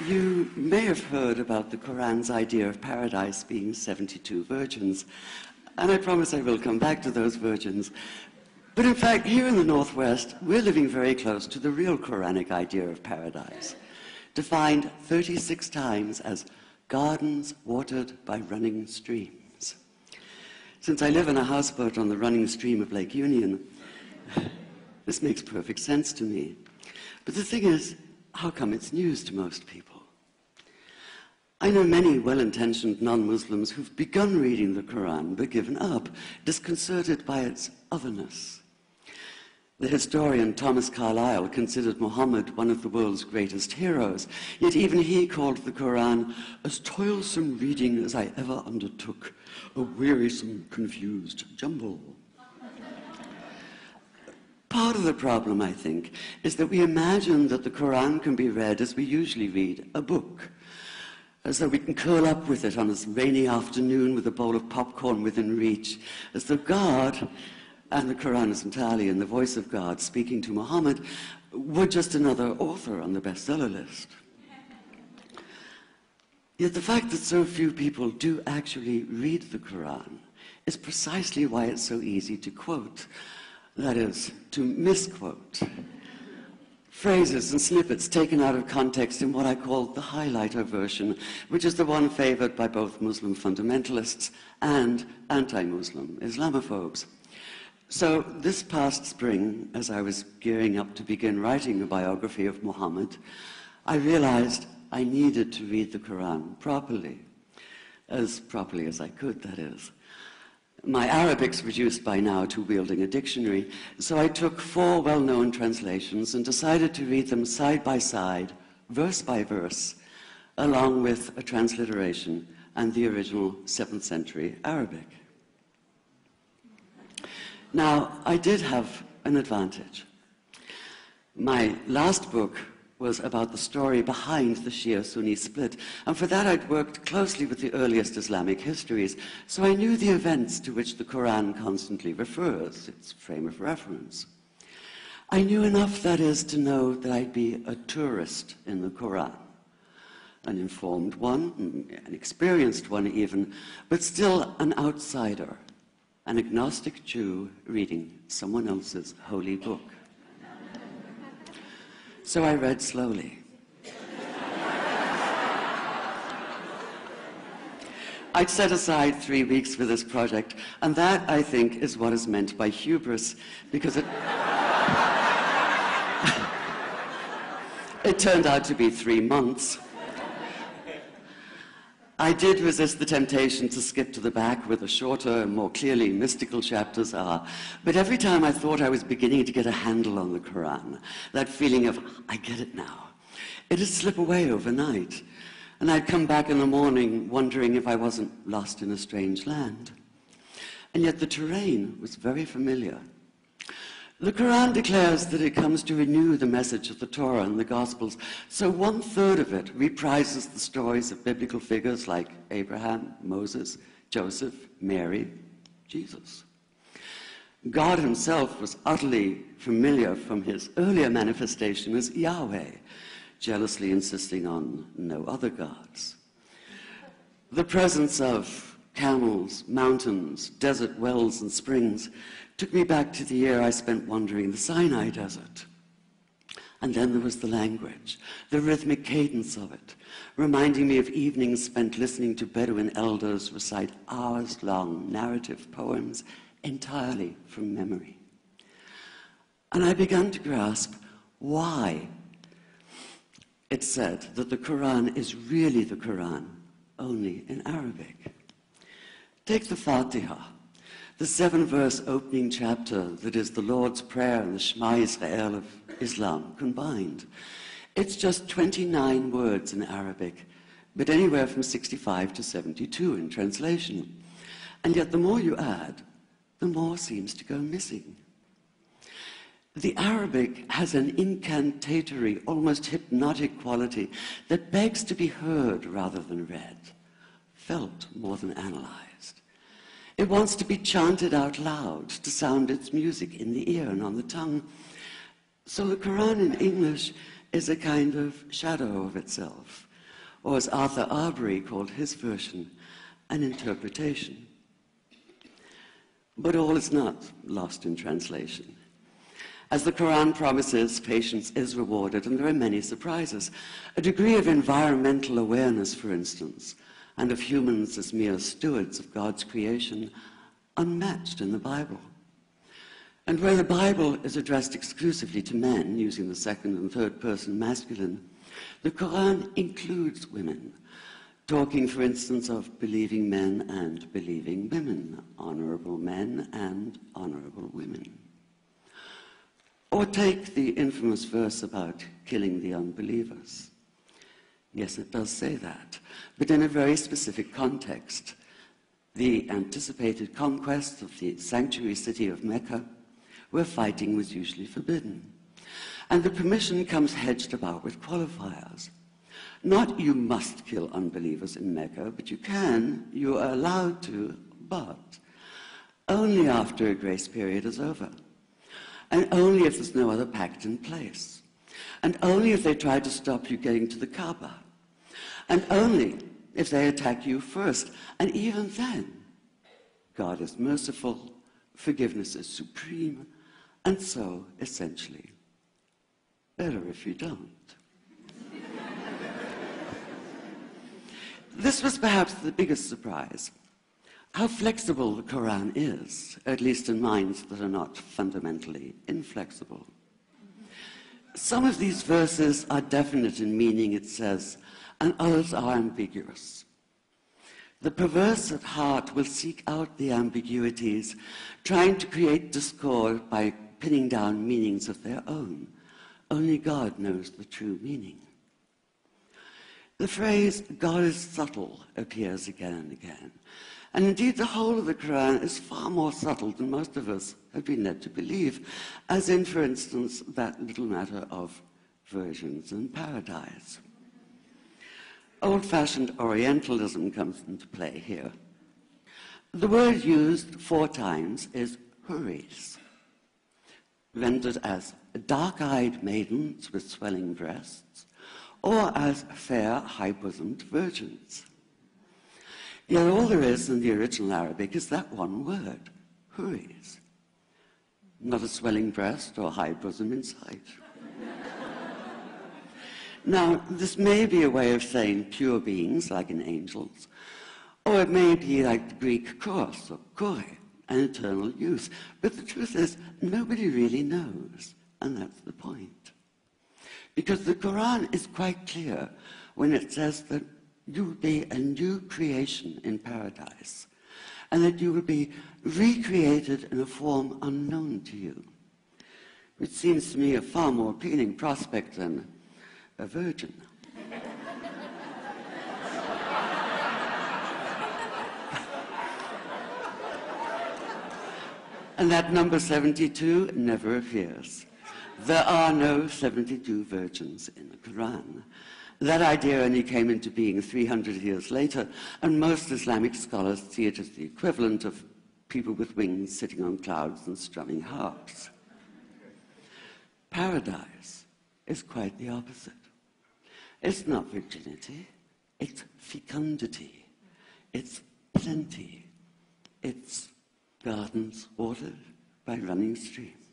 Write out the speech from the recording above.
You may have heard about the Quran's idea of paradise being 72 virgins, and I promise I will come back to those virgins. But in fact, here in the Northwest, we're living very close to the real Quranic idea of paradise, defined 36 times as gardens watered by running streams. Since I live in a houseboat on the running stream of Lake Union, this makes perfect sense to me. But the thing is, how come it's news to most people? I know many well-intentioned non-Muslims who've begun reading the Quran but given up, disconcerted by its otherness. The historian Thomas Carlyle considered Muhammad one of the world's greatest heroes, yet even he called the Quran as toilsome reading as I ever undertook, a wearisome, confused jumble. Part of the problem, I think, is that we imagine that the Quran can be read as we usually read a book, as though we can curl up with it on a rainy afternoon with a bowl of popcorn within reach, as though God, and the Quran is entirely in the voice of God speaking to Muhammad, were just another author on the bestseller list. Yet the fact that so few people do actually read the Quran is precisely why it's so easy to quote. That is, to misquote. Phrases and snippets taken out of context in what I call the highlighter version, which is the one favored by both Muslim fundamentalists and anti-Muslim Islamophobes. So this past spring, as I was gearing up to begin writing a biography of Muhammad, I realized I needed to read the Quran properly as I could, that is. My Arabic's reduced by now to wielding a dictionary, so I took 4 well-known translations and decided to read them side by side, verse by verse, along with a transliteration and the original 7th century Arabic. Now, I did have an advantage. My last book was about the story behind the Shia-Sunni split, and for that I'd worked closely with the earliest Islamic histories, so I knew the events to which the Quran constantly refers, its frame of reference. I knew enough, that is, to know that I'd be a tourist in the Quran, an informed one, an experienced one even, but still an outsider, an agnostic Jew reading someone else's holy book. So I read slowly. I'd set aside 3 weeks for this project, and that, I think, is what is meant by hubris, because it turned out to be 3 months. I did resist the temptation to skip to the back where the shorter and more clearly mystical chapters are, but every time I thought I was beginning to get a handle on the Quran, that feeling of, I get it now, it'd slip away overnight, and I'd come back in the morning wondering if I wasn't lost in a strange land. And yet the terrain was very familiar. The Quran declares that it comes to renew the message of the Torah and the Gospels, so 1/3 of it reprises the stories of biblical figures like Abraham, Moses, Joseph, Mary, Jesus. God himself was utterly familiar from his earlier manifestation as Yahweh, jealously insisting on no other gods. The presence of camels, mountains, desert wells and springs took me back to the year I spent wandering the Sinai desert. And then there was the language, the rhythmic cadence of it, reminding me of evenings spent listening to Bedouin elders recite hours-long narrative poems entirely from memory. And I began to grasp why it's said that the Quran is really the Quran, only in Arabic. Take the Fatiha, the 7-verse opening chapter that is the Lord's Prayer and the Shema Israel of Islam combined. It's just 29 words in Arabic, but anywhere from 65 to 72 in translation. And yet the more you add, the more seems to go missing. The Arabic has an incantatory, almost hypnotic quality that begs to be heard rather than read, felt more than analyzed. It wants to be chanted out loud, to sound its music in the ear and on the tongue. So the Quran in English is a kind of shadow of itself, or as Arthur Arbery called his version, an interpretation. But all is not lost in translation. As the Quran promises, patience is rewarded, and there are many surprises. A degree of environmental awareness, for instance, and of humans as mere stewards of God's creation, unmatched in the Bible. And where the Bible is addressed exclusively to men, using the second and third person masculine, the Quran includes women, talking, for instance, of believing men and believing women, honorable men and honorable women. Or take the infamous verse about killing the unbelievers. Yes, it does say that, but in a very specific context. The anticipated conquest of the sanctuary city of Mecca, where fighting was usually forbidden. And the permission comes hedged about with qualifiers. Not you must kill unbelievers in Mecca, but you are allowed to, but only after a grace period is over. And only if there's no other pact in place. And only if they try to stop you getting to the Kaaba. And only if they attack you first. And even then, God is merciful, forgiveness is supreme, and so, essentially, better if you don't. This was perhaps the biggest surprise. How flexible the Quran is, at least in minds that are not fundamentally inflexible. Some of these verses are definite in meaning, it says, and others are ambiguous. The perverse at heart will seek out the ambiguities, trying to create discord by pinning down meanings of their own. Only God knows the true meaning. The phrase, God is subtle, appears again and again. And indeed, the whole of the Quran is far more subtle than most of us have been led to believe, as in, for instance, that little matter of virgins and paradise. Old-fashioned Orientalism comes into play here. The word used 4 times is huris, rendered as dark-eyed maidens with swelling breasts, or as fair, high-bosomed virgins. Yet all there is in the original Arabic is that one word, huris. Not a swelling breast or high bosom in sight. Now, this may be a way of saying pure beings, like in angels, or it may be like the Greek kos, or kore, an eternal youth. But the truth is, nobody really knows, and that's the point. Because the Quran is quite clear when it says that you will be a new creation in paradise, and that you will be recreated in a form unknown to you, which seems to me a far more appealing prospect than a virgin. And that number 72 never appears. There are no 72 virgins in the Quran. That idea only came into being 300 years later, and most Islamic scholars see it as the equivalent of people with wings sitting on clouds and strumming harps. Paradise is quite the opposite. It's not virginity, it's fecundity, it's plenty, it's gardens watered by running streams.